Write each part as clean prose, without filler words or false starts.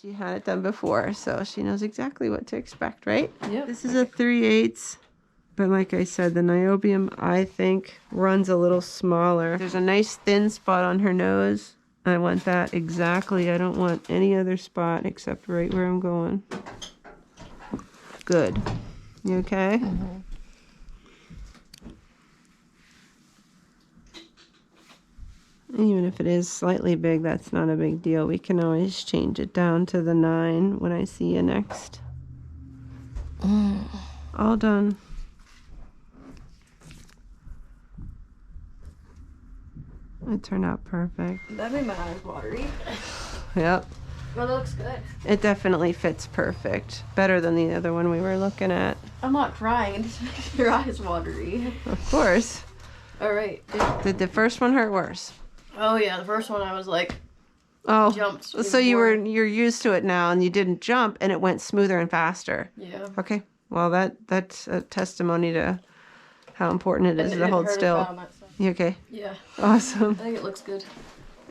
She had it done before, so she knows exactly what to expect, right? Yep. This is a 3/8, but like I said, the niobium, I think, runs a little smaller. There's a nice thin spot on her nose. I want that exactly. I don't want any other spot except right where I'm going. Good. You okay? Mm-hmm. Even if it is slightly big, that's not a big deal. We can always change it down to the 9 when I see you next. All done. It turned out perfect. That made my eyes watery. Yep. Well, that looks good. It definitely fits perfect. Better than the other one we were looking at. I'm not crying. It just makes your eyes watery. Of course. All right. Did the first one hurt worse? Oh yeah, the first one I was like, Oh, jumped. so you're used to it now, and you didn't jump, and it went smoother and faster. Yeah. Okay. Well, that's a testimony to how important it is to hold still. You okay? Yeah. Awesome. I think it looks good.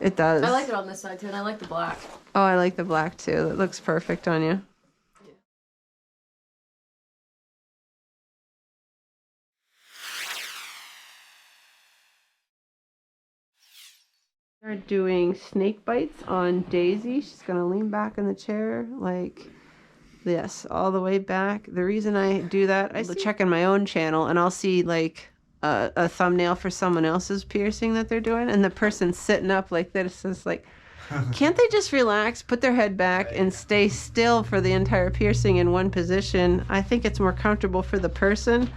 It does. I like it on this side too, and I like the black. Oh, I like the black too. It looks perfect on you. We're doing snake bites on Daisy. She's going to lean back in the chair like this, all the way back. The reason I do that, I check in my own channel and I'll see like a thumbnail for someone else's piercing that they're doing, and the person's sitting up like this is like, can't they just relax, put their head back, and stay still for the entire piercing in one position? I think it's more comfortable for the person,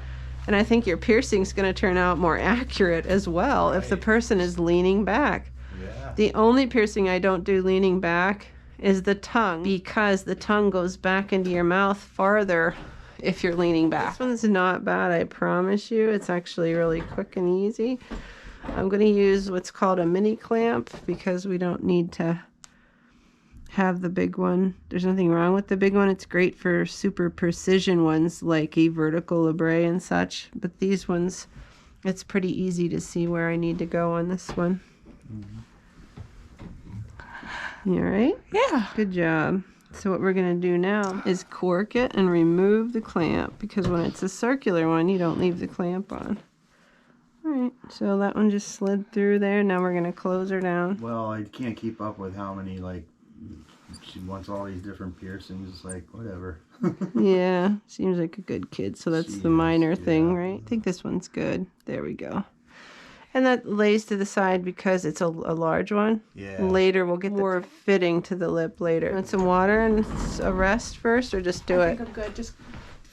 and I think your piercing's going to turn out more accurate as well if the person is leaning back. Yeah. The only piercing I don't do leaning back is the tongue, because the tongue goes back into your mouth farther if you're leaning back. This one's not bad, I promise you. It's actually really quick and easy. I'm going to use what's called a mini clamp because we don't need to have the big one. There's nothing wrong with the big one. It's great for super precision ones like a vertical labrae and such. But these ones, it's pretty easy to see where I need to go on this one. You all right? Yeah. Good job. So what we're going to do now is cork it and remove the clamp, because when it's a circular one, you don't leave the clamp on. All right, so that one just slid through there. Now we're going to close her down. Well, I can't keep up with how many, like, she wants all these different piercings. It's like, whatever. Yeah, seems like a good kid. So that's She the is, minor thing, yeah. right? I think this one's good. There we go. And that lays to the side because it's a large one. Yeah. Later, we'll get more fitting to the lip later. Want some water and a rest first, or just do I it? think I'm good.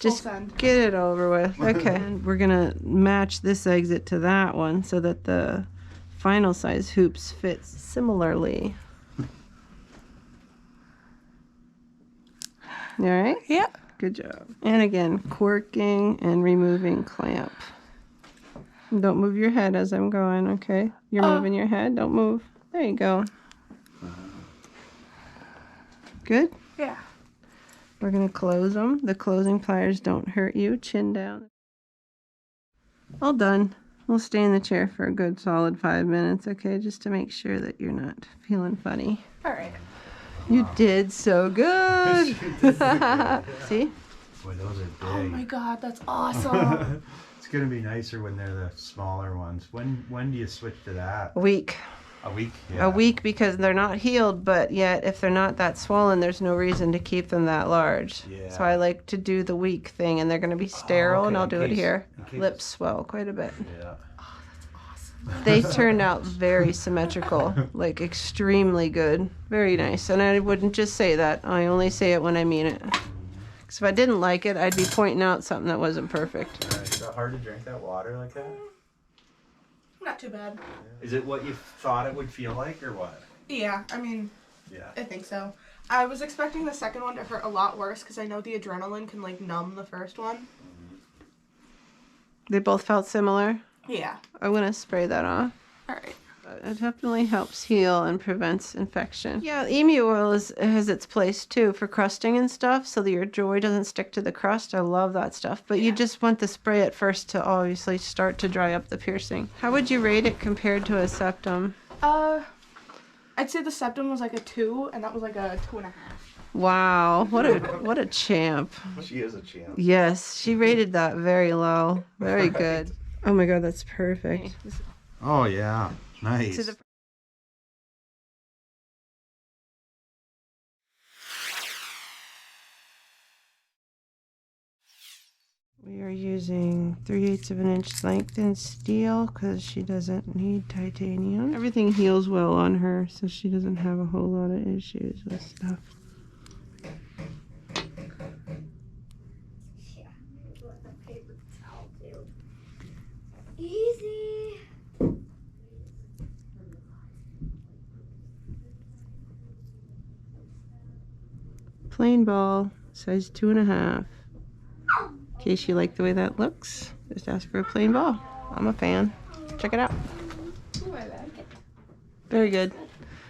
Just send. Get it over with. Okay. And we're going to match this exit to that one so that the final size hoops fit similarly. You all right? Yeah. Good job. And again, corking and removing clamp. Don't move your head as I'm going, okay? You're moving your head. Don't move. There you go. Good? Yeah. We're going to close them. The closing pliers don't hurt you. Chin down. All done. We'll stay in the chair for a good solid 5 minutes, okay? Just to make sure that you're not feeling funny. All right. You did so good. See? Boy, those are big. Oh my God, that's awesome. It's gonna be nicer when they're the smaller ones. When do you switch to that? A week. A week? A week, because they're not healed, but yet if they're not that swollen, there's no reason to keep them that large. Yeah. So I like to do the week thing, and they're going to be sterile, okay, and I'll in do it case- here. in case- Lips swell quite a bit. Yeah. They turned out very symmetrical, like extremely good. Very nice. And I wouldn't just say that. I only say it when I mean it. Because if I didn't like it, I'd be pointing out something that wasn't perfect. Is it hard to drink that water like that? Not too bad. Is it what you thought it would feel like, or what? Yeah, I mean, Yeah. I think so. I was expecting the second one to hurt a lot worse because I know the adrenaline can like numb the first one. They both felt similar. Yeah. I'm going to spray that off. All right. It definitely helps heal and prevents infection. Yeah, emu oil has its place too for crusting and stuff, so that your joy doesn't stick to the crust. I love that stuff. But you just want the spray at first to obviously start to dry up the piercing. How would you rate it compared to a septum? I'd say the septum was like a 2, and that was like a 2.5. Wow, what a champ. She is a champ. Yes, she rated that very low. Very good. Oh my god, that's perfect. Oh yeah, nice. To the We are using 3/8 of an inch lengthened steel because she doesn't need titanium. Everything heals well on her, so she doesn't have a whole lot of issues with stuff. Easy. Plain ball, size 2.5. In case you like the way that looks, just ask for a plain ball. I'm a fan. Check it out. Ooh, I like it. Very good.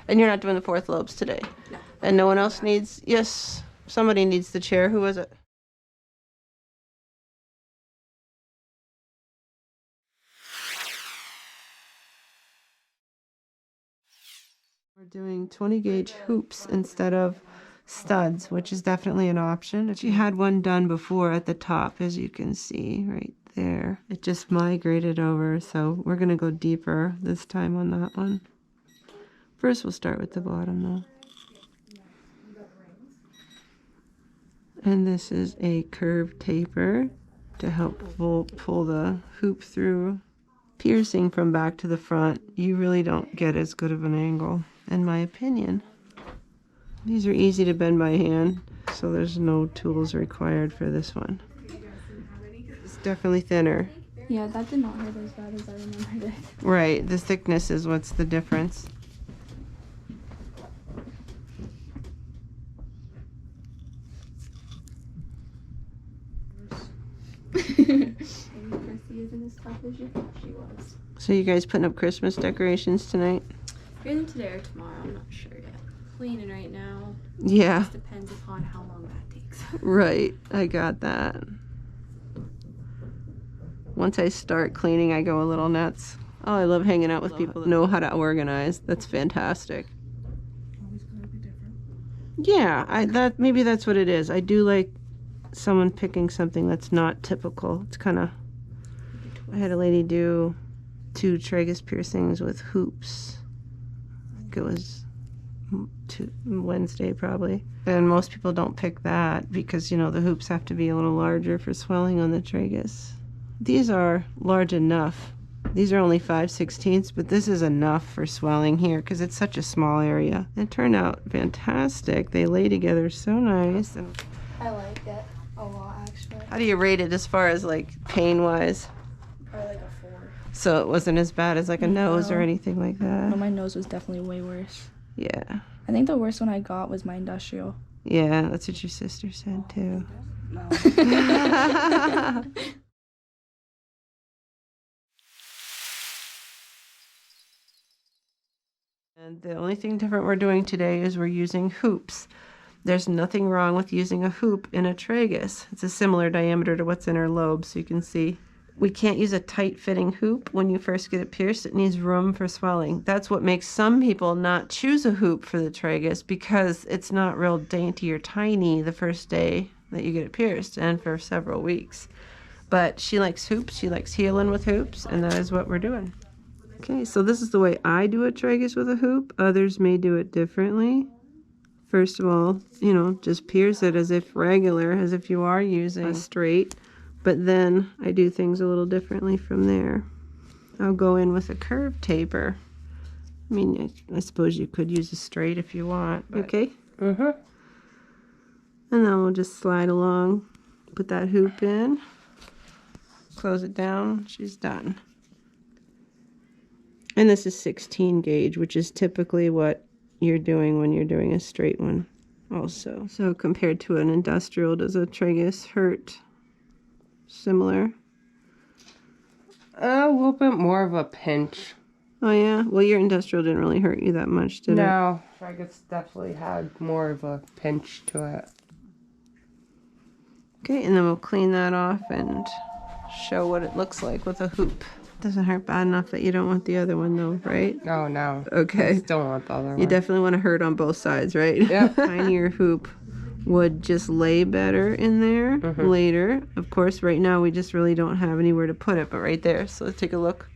And you're not doing the 4th lobes today? No. And no one else needs... Yes, somebody needs the chair. Who was it? We're doing 20 gauge hoops instead of studs, which is definitely an option. She had one done before at the top, as you can see right there. It just migrated over, so we're going to go deeper this time on that one. First, we'll start with the bottom, though. And this is a curved taper to help pull the hoop through. Piercing from back to the front, you really don't get as good of an angle, in my opinion. These are easy to bend by hand, so there's no tools required for this one. It's definitely thinner. Yeah, that did not hurt as bad as I remembered it. Right, the thickness is what's the difference. Maybe Chrissy isn't as tough as you thought she was. So you guys putting up Christmas decorations tonight? Either today or tomorrow, I'm not sure yet. Cleaning right now. Yeah. Just depends upon how long that takes. Right, I got that. Once I start cleaning, I go a little nuts. Oh, I love hanging out with people that know how to organize. That's fantastic. Always gonna be different. Yeah, maybe that's what it is. I do like someone picking something that's not typical. It's kind of... I had a lady do 2 tragus piercings with hoops. I think it was Wednesday probably. And most people don't pick that because, you know, the hoops have to be a little larger for swelling on the tragus. These are large enough. These are only 5/16, but this is enough for swelling here because it's such a small area. It turned out fantastic. They lay together so nice. And I like it a lot, actually. how do you rate it as far as like pain-wise? Probably like a 4. So it wasn't as bad as like a nose or No. anything like that? No, my nose was definitely way worse. Yeah. I think the worst one I got was my industrial. Yeah, that's what your sister said too. No. And the only thing different we're doing today is we're using hoops. There's nothing wrong with using a hoop in a tragus. It's a similar diameter to what's in our lobe, so you can see. We can't use a tight-fitting hoop when you first get it pierced. It needs room for swelling. That's what makes some people not choose a hoop for the tragus because it's not real dainty or tiny the first day that you get it pierced and for several weeks. But she likes hoops. She likes healing with hoops, and that is what we're doing. Okay, so this is the way I do a tragus with a hoop. Others may do it differently. First of all, you know, just pierce it as if regular, as if you are using a straight. But then I do things a little differently from there. I'll go in with a curved taper. I mean, I suppose you could use a straight if you want. Okay? Mm-hmm. And then we'll just slide along, put that hoop in, close it down, she's done. And this is 16 gauge, which is typically what you're doing when you're doing a straight one also. So compared to an industrial, does a tragus hurt? Similar? A little bit more of a pinch. Oh yeah? Well, your industrial didn't really hurt you that much, did it? No, Tragus definitely had more of a pinch to it. Okay, and then we'll clean that off and show what it looks like with a hoop. Doesn't hurt bad enough that you don't want the other one though, right? No. Okay. I still want the other one. You definitely want to hurt on both sides, right? Yep. Tinier hoop would just lay better in there Mhm. later. Of course, right now we just really don't have anywhere to put it, but right there. So let's take a look.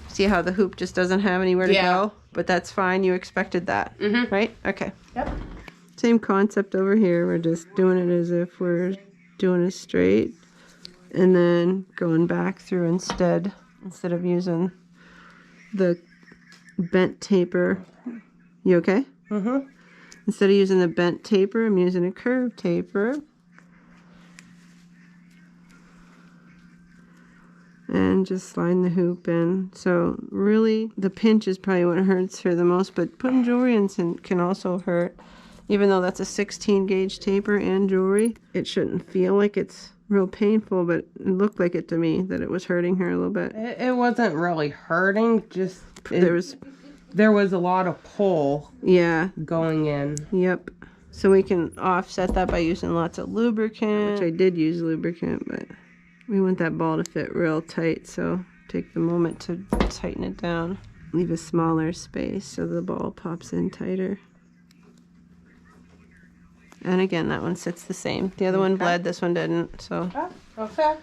See how the hoop just doesn't have anywhere to go? But that's fine. You expected that, right? Okay. Yep. Same concept over here. We're just doing it as if we're doing it straight. And then going back through instead of using the bent taper. You okay? Mhm. Instead of using the bent taper, I'm using a curved taper. And just sliding the hoop in. So really, the pinch is probably what hurts her the most, but putting jewelry in can also hurt. Even though that's a 16 gauge taper and jewelry, it shouldn't feel like it's real painful, but it looked like it to me, that it was hurting her a little bit. It wasn't really hurting, just There was a lot of pull yeah. going in. Yep. So we can offset that by using lots of lubricant, which I did use lubricant, but we want that ball to fit real tight, so take the moment to tighten it down. Leave a smaller space so the ball pops in tighter. And again, that one sits the same. The other one bled, this one didn't, so. Oh, okay.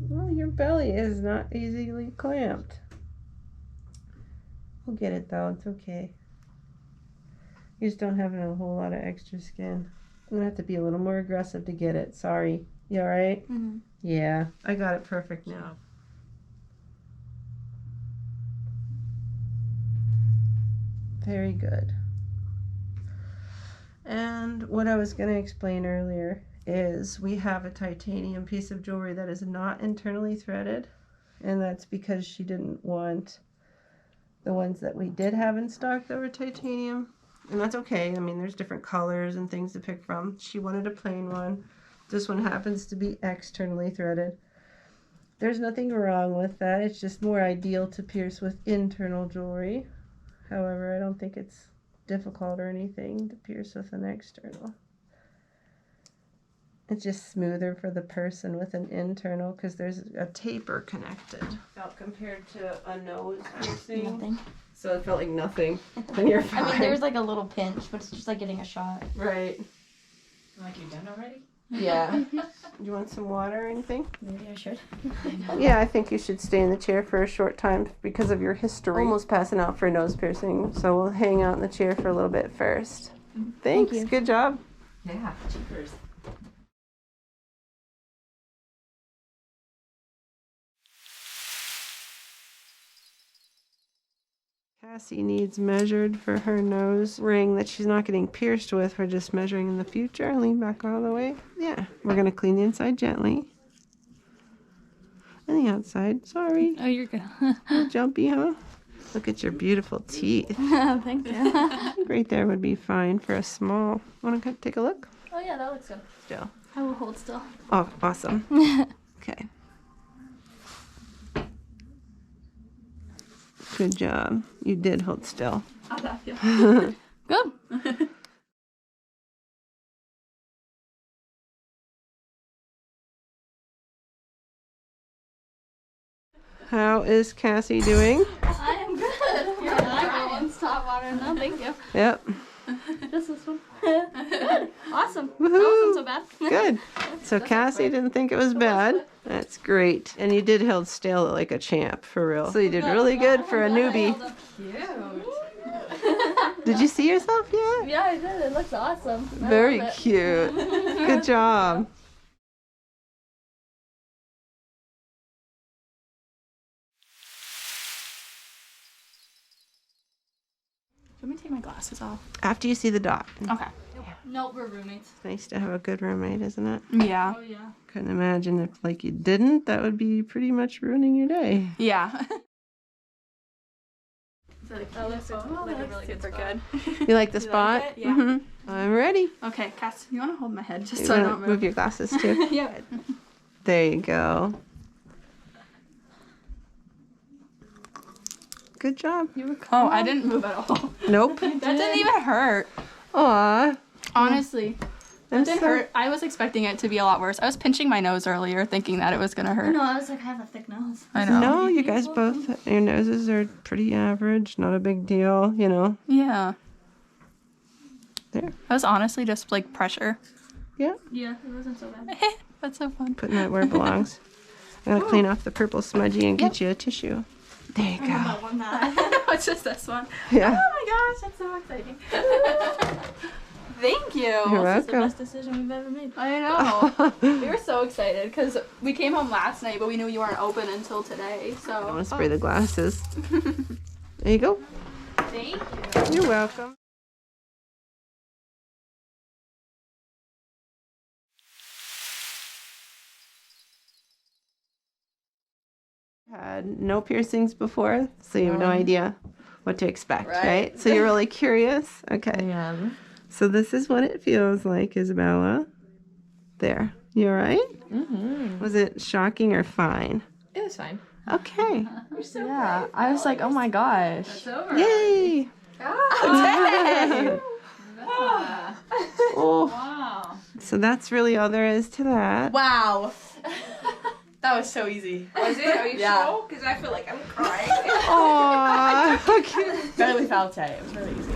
Well, your belly is not easily clamped. We'll get it though, it's okay. You just don't have a whole lot of extra skin. I'm gonna have to be a little more aggressive to get it, sorry. You alright? Mm-hmm. Yeah, I got it perfect now. Very good. And what I was going to explain earlier is we have a titanium piece of jewelry that is not internally threaded, and that's because she didn't want the ones that we did have in stock that were titanium, and that's okay. I mean, there's different colors and things to pick from. She wanted a plain one. This one happens to be externally threaded. There's nothing wrong with that. It's just more ideal to pierce with internal jewelry. However, I don't think it's difficult or anything to pierce with an external. It's just smoother for the person with an internal because there's a taper connected. Felt compared to a nose piercing. Nothing. So it felt like nothing. And you're fine. I mean, there's like a little pinch, but it's just like getting a shot. Right. Like you're done already? Yeah. You want some water or anything? Maybe I should. Yeah, I think you should stay in the chair for a short time because of your history. Almost passing out for a nose piercing, so we'll hang out in the chair for a little bit first. Thanks. you. Good job. Yeah, cheapers. Cassie needs measured for her nose ring that she's not getting pierced with. We're just measuring in the future. Lean back all the way. Yeah, we're going to clean the inside gently. And the outside. Sorry. Oh, you're good. A little jumpy, huh? Look at your beautiful teeth. Thank you. Right there would be fine for a small. Want to take a look? Oh yeah, that looks good. Still. I will hold still. Oh, awesome. Okay. Good job. You did hold still. How'd that feel? Good. How is Cassie doing? I am good. Your eyebrow one's top water. No, thank you. Yep. Just this one. Good. Awesome. That Woohoo. wasn't so bad. Good. So Cassie didn't think it was bad. That's great. And you did hold still like a champ, for real. So you did really good for a newbie. Cute. Did you see yourself yet? Yeah, I did. It looks awesome. I Very love it. cute. Good job. Let me take my glasses off. After you see the dot. Okay. Nope, we're roommates. It's nice to have a good roommate, isn't it? Yeah. Oh yeah. Couldn't imagine if like you didn't, that would be pretty much ruining your day. Yeah. That looks like a really good spot. You like the spot? it? Yeah. Mhm. I'm ready. Okay, Cass, you want to hold my head just You so I wanna don't move your glasses too? Yeah. There you go. Good job. You were Oh, I didn't move at all. Nope. That didn't even hurt. Aw. Honestly. It didn't hurt. I was expecting it to be a lot worse. I was pinching my nose earlier thinking that it was going to hurt. No, I was like, I have a thick nose. I know. No, you guys both, your noses are pretty average. Not a big deal, you know. Yeah. There. I was honestly just like pressure. Yeah. Yeah, it wasn't so bad. That's so fun. Putting that where it belongs. I'm gonna clean off the purple smudgy and get you a tissue. There you go. What's just this one? Yeah. Oh my gosh, that's so exciting. Thank you. You're This is the welcome. best decision we've ever made. I know. We were so excited because we came home last night, but we knew you weren't open until today. I want So to spray the glasses. There you go. thank you. You're welcome. Had no piercings before, so you have no idea what to expect, right? So you're really curious? Okay. Yeah. So this is what it feels like, Isabella. There. You all right? Mm-hmm. Was it shocking or fine? It was fine. Okay. Yeah, I was like, oh my gosh. It's over. Yay! Oh, Wow. so that's really all there is to that. Wow. That was so easy. Was it? Are you Yeah. sure? Because I feel like I'm crying. Aww. Okay. Barely felt it. It was really easy.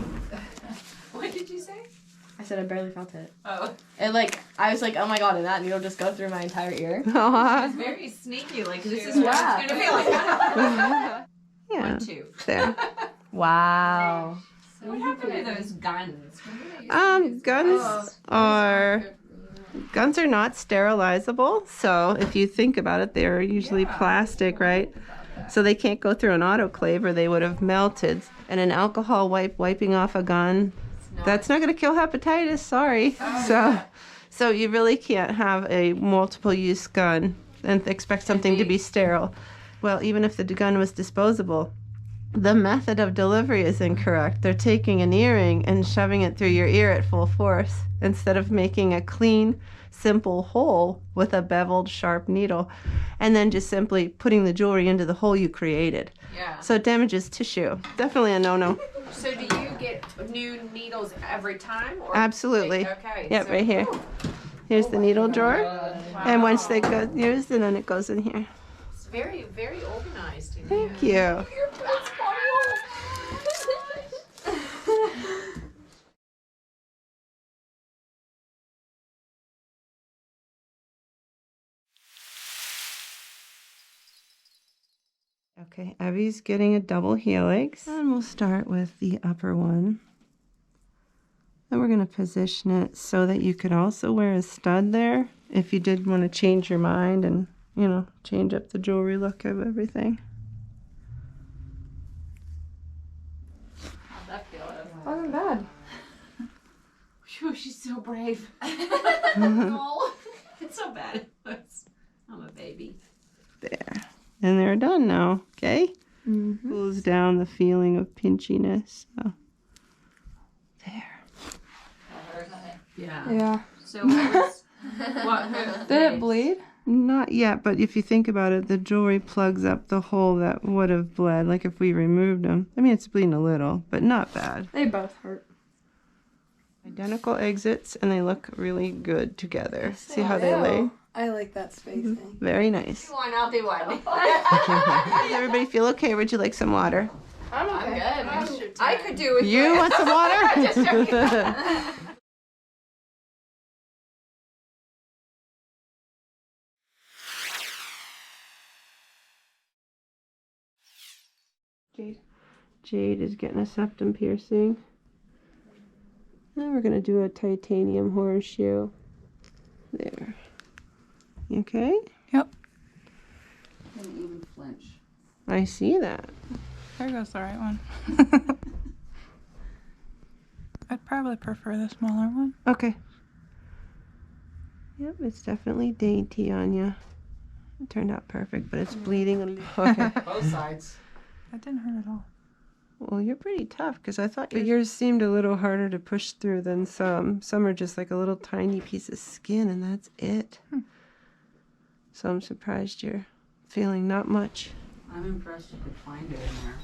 What did you say? I said I barely felt it. Oh. And like, I was like, oh my god, and that needle just go through my entire ear. Aw. It's very sneaky. Like, this is Yeah. what it's going to be like. Yeah. 1, 2. There. Wow. So what happened to those guns? When did they use Guns are not sterilizable. So if you think about it, they're usually plastic, right? So they can't go through an autoclave or they would have melted. And an alcohol wiping off a gun, that's not going to kill hepatitis. Sorry. So you really can't have a multiple use gun and expect something to be sterile. Well, even if the gun was disposable, the method of delivery is incorrect. They're taking an earring and shoving it through your ear at full force instead of making a clean, simple hole with a beveled, sharp needle and then just simply putting the jewelry into the hole you created. Yeah. So it damages tissue. Definitely a no-no. So do you get new needles every time? Or Absolutely. Okay. Yep, so- right here. Here's the needle drawer. Wow. And once they go used, and then it goes in here. It's very, very organized in Thank here. you. Okay, Evie's getting a double helix. And we'll start with the upper one. And we're going to position it so that you could also wear a stud there if you did want to change your mind and, you know, change up the jewelry look of everything. How'd that feel? Wasn't bad. Phew, she's so brave. Oh, it's so bad. I'm a baby. There. And they're done now, okay? Pulls down the feeling of pinchiness. So. There. Yeah. Yeah. So what was... what, Did it bleed? Not yet, but if you think about it, the jewelry plugs up the hole that would have bled, like if we removed them. I mean, it's bleeding a little, but not bad. They both hurt. Identical exits, and they look really good together. See how they lay? I like that spacing. Very nice. one? I'll do one. Does everybody feel okay? Would you like some water? I'm good. I could do with You want some water? Just joking. Jade is getting a septum piercing. Now we're going to do a titanium horseshoe. There. You okay? Yep. Didn't even flinch. I see that. There goes the right one. I'd probably prefer the smaller one. Okay. Yep, it's definitely dainty on you. It turned out perfect, but it's bleeding a little. Okay. Both sides. That didn't hurt at all. Well, you're pretty tough because I thought yours seemed a little harder to push through than some. Some are just like a little tiny piece of skin and that's it. So I'm surprised you're feeling not much. I'm impressed you could find it in there.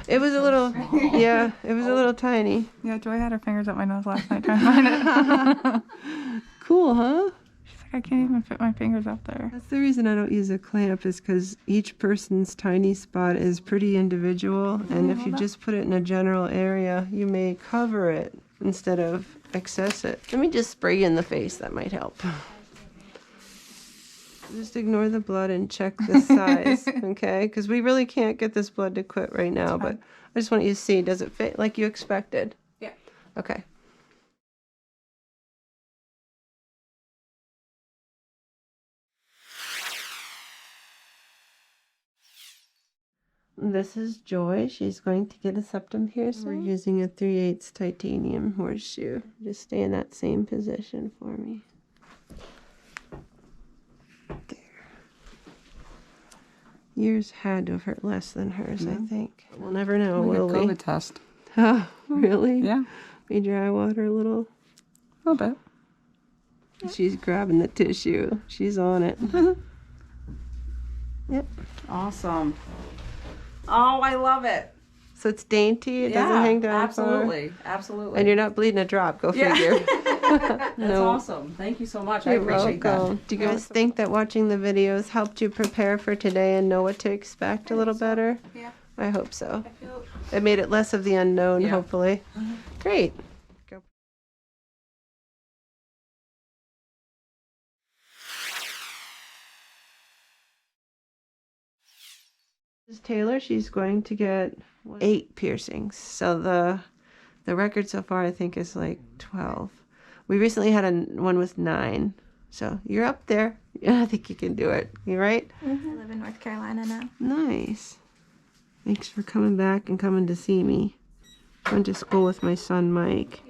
It was a little, yeah, it was a little tiny. Yeah, Joy had her fingers up my nose last night trying to find it. Cool, huh? She's like, I can't even fit my fingers up there. That's the reason I don't use a clamp, is because each person's tiny spot is pretty individual, and if you just put it in a general area, you may cover it instead of access it. Let me just spray you in the face, that might help. Just ignore the blood and check the size, okay? Because we really can't get this blood to quit right now, but I just want you to see, does it fit like you expected? Yeah. Okay. This is Joy. She's going to get a septum piercing. We're using a 3/8 titanium horseshoe. Just stay in that same position for me. There. Yours had to have hurt less than hers, I think. We'll never know, will we? COVID test. Oh, really? Yeah, Made your eye water a little? a little bit. She's grabbing the tissue. She's on it. Yep. Awesome. Oh, I love it. So it's dainty. It doesn't hang down absolutely. far. Absolutely. And you're not bleeding a drop. Go figure. That's No. awesome. Thank you so much. I You're appreciate welcome. that. Do you guys think that watching the videos helped you prepare for today and know what to expect a little better? Yeah. I hope so. I feel It made it less of the unknown, Yeah. hopefully. Great. Go. This is Taylor. She's going to get 8 piercings. So the record so far, I think, is like 12. We recently had one with 9. So you're up there. Yeah, I think you can do it. You right? I live in North Carolina now. Nice. Thanks for coming back and coming to see me. Went to school with my son Mike,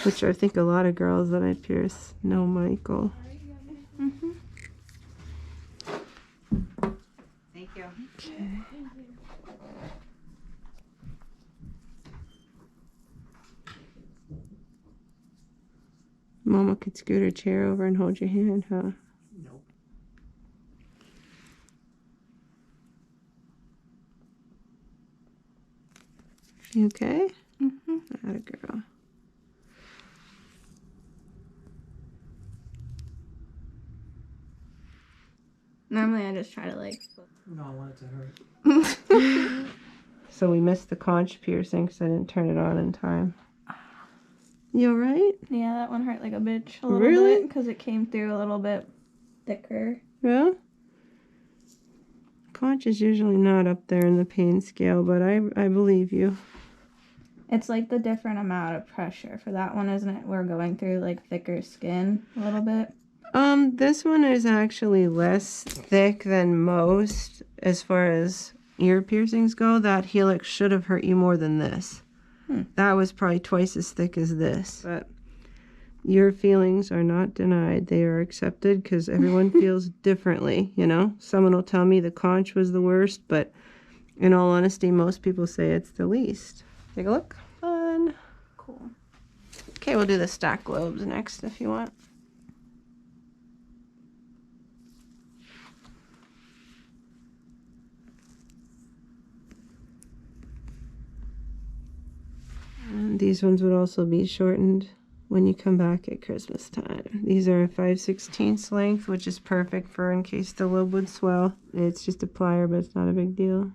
which I think a lot of girls that I pierce know Michael. Thank you. Okay. Mama could scoot her chair over and hold your hand, huh? Nope. You okay? Atta girl. Normally I just try to like. No, I want it to hurt. So we missed the conch piercing because I didn't turn it on in time. You alright? Yeah, that one hurt like a bitch a little Really? bit because it came through a little bit thicker. Yeah? Conch is usually not up there in the pain scale, but I believe you. It's like the different amount of pressure for that one, isn't it? We're going through like thicker skin a little bit. This one is actually less thick than most as far as ear piercings go. That Helix should have hurt you more than this. That was probably twice as thick as this. But your feelings are not denied. They are accepted because everyone feels differently, you know? Someone will tell me the conch was the worst, but in all honesty, most people say it's the least. Take a look. Fun. Cool. Okay, we'll do the stack lobes next if you want. And these ones would also be shortened when you come back at Christmas time. These are a 5/16 length, which is perfect for in case the lobe would swell. It's just a plier, but it's not a big deal.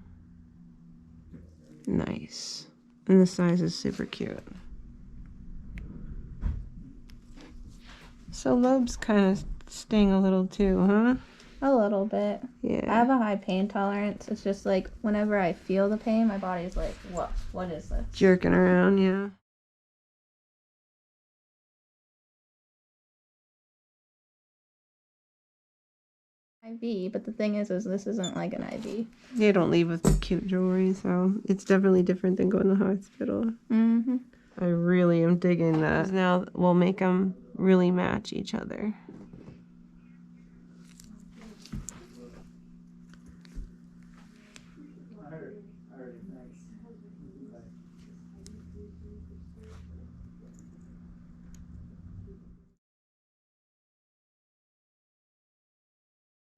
Nice. And the size is super cute. So lobes kind of sting a little too, huh? A little bit. Yeah. I have a high pain tolerance. It's just like whenever I feel the pain, my body's like, what is this? Jerking around, yeah. IV, but the thing is this isn't like an IV. They don't leave with cute jewelry, so it's definitely different than going to the hospital. Mm-hmm. I really am digging that. Now we'll make them really match each other.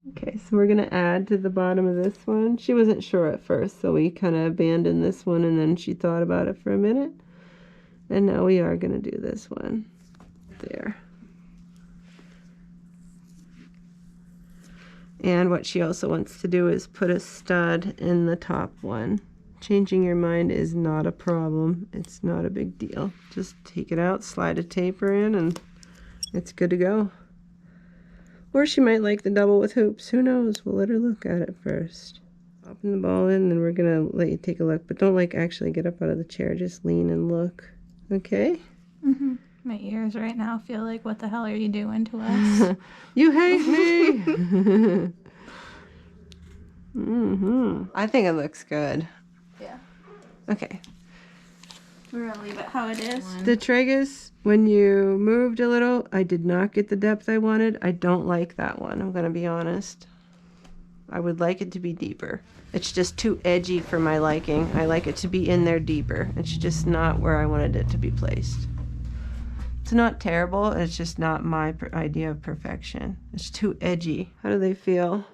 Okay, so we're gonna add to the bottom of this one. She wasn't sure at first, so we kind of abandoned this one, and then she thought about it for a minute. And now we are gonna do this one. There. And what she also wants to do is put a stud in the top one. Changing your mind is not a problem. It's not a big deal. Just take it out, slide a taper in, and it's good to go. Or she might like the double with hoops. Who knows? We'll let her look at it first. Popping the ball in, then we're gonna let you take a look. But don't like actually get up out of the chair. Just lean and look. Okay? Mm-hmm. My ears right now feel like, what the hell are you doing to us? You hate me! Mm-hmm. I think it looks good. Yeah. Okay. We're gonna leave it how it is. The Tragus, when you moved a little, I did not get the depth I wanted. I don't like that one, I'm gonna be honest. I would like it to be deeper. It's just too edgy for my liking. I like it to be in there deeper. It's just not where I wanted it to be placed. It's not terrible, it's just not my idea of perfection. It's too edgy. How do they feel?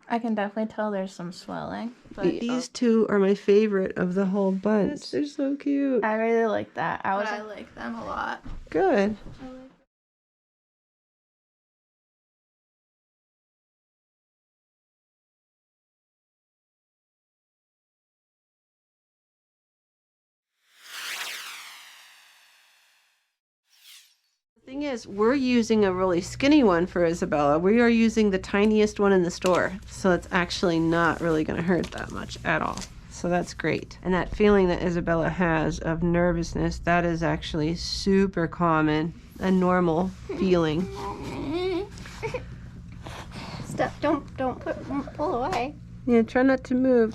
I can definitely tell there's some swelling. But These two are my favorite of the whole bunch. They're so cute. I really like that. I like them a lot. Good. The thing is, we're using a really skinny one for Isabella. We are using the tiniest one in the store, so it's actually not really going to hurt that much at all. So that's great. And that feeling that Isabella has of nervousness, that is actually super common, a normal feeling. Stop! Don't pull away. Yeah, try not to move.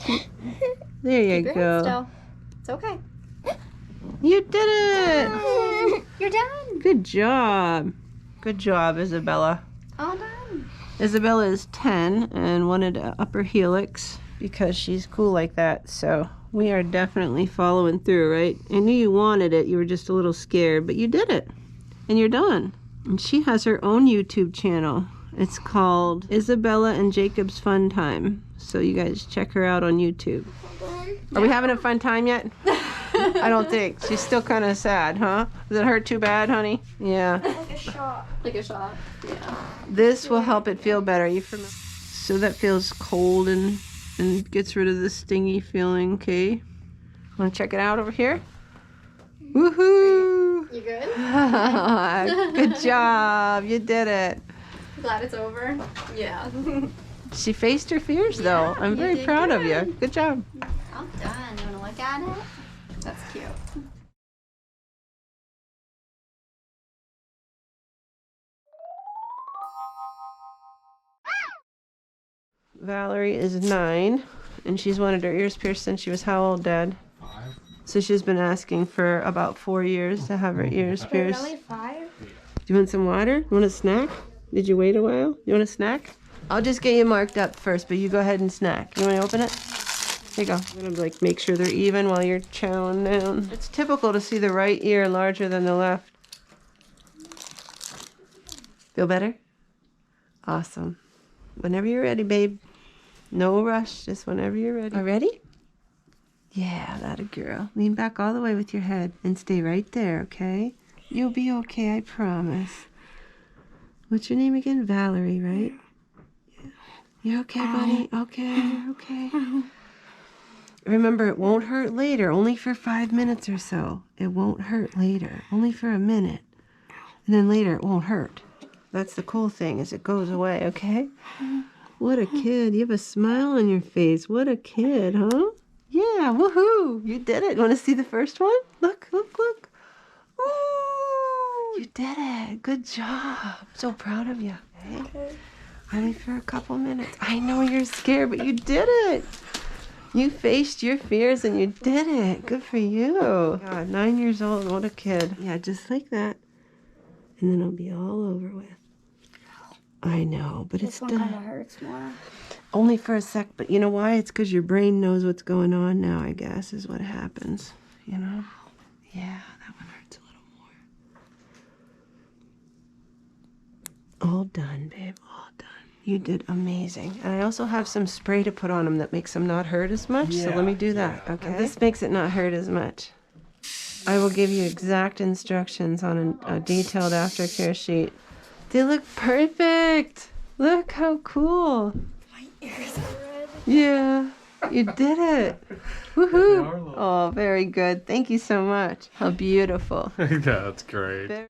There you Keep your go. head still. It's okay. You did it! You're done. Good job. Good job, Isabella. All done. Isabella is 10 and wanted an upper helix because she's cool like that. So we are definitely following through, right? I knew you wanted it. You were just a little scared, but you did it. And you're done. And she has her own YouTube channel. It's called Isabella and Jacob's Fun Time. So you guys check her out on YouTube. Are we having a fun time yet? I don't think. She's still kind of sad, huh? Does it hurt too bad, honey? Yeah. Like a shot. Like a shot. Yeah. This will help it feel better. You familiar? So that feels cold and gets rid of the stingy feeling, okay? Want to check it out over here? Woohoo! You good? Good job. You did it. Glad it's over. Yeah. She faced her fears, though. Yeah, I'm you very did proud of good. you. Good job. All done. You wanna look at it? That's cute. Valerie is 9, and she's wanted her ears pierced since she was how old, Dad? 5. So she's been asking for about 4 years to have her ears pierced. Really 5? Do you want some water? You want a snack? Did you wait a while? You want a snack? I'll just get you marked up first, but you go ahead and snack. You want to open it? Here you go. I'm gonna like make sure they're even while you're chowing down. It's typical to see the right ear larger than the left. Feel better? Awesome. Whenever you're ready, babe. No rush, just whenever you're ready. All ready? Yeah, that a girl. Lean back all the way with your head and stay right there, okay? You'll be okay, I promise. What's your name again? Valerie, right? Yeah. You're okay, buddy? Okay, you're okay. Remember, it won't hurt later, only for 5 minutes or so. It won't hurt later, only for a minute. And then later, it won't hurt. That's the cool thing, is it goes away, okay? What a kid. You have a smile on your face. What a kid, huh? Yeah, woohoo! You did it. Want to see the first one? Look, look, look. Ooh, you did it. Good job. So proud of you. Okay? Only for a couple minutes. I know you're scared, but you did it. You faced your fears and you did it. Good for you. God, 9 years old. What a kid. Yeah, just like that. And then it'll be all over with. I know, but it's This one kind of hurts more. only for a sec. But you know why? It's because your brain knows what's going on now, I guess, is what happens. You know? Yeah, that one hurts a little more. All done, babe. All done. You did amazing. And I also have some spray to put on them that makes them not hurt as much. So let me do that, okay? This makes it not hurt as much. I will give you exact instructions on a detailed aftercare sheet. They look perfect. Look how cool. My ears are red. Yeah, you did it. Woohoo. Oh, very good. Thank you so much. How beautiful. That's great.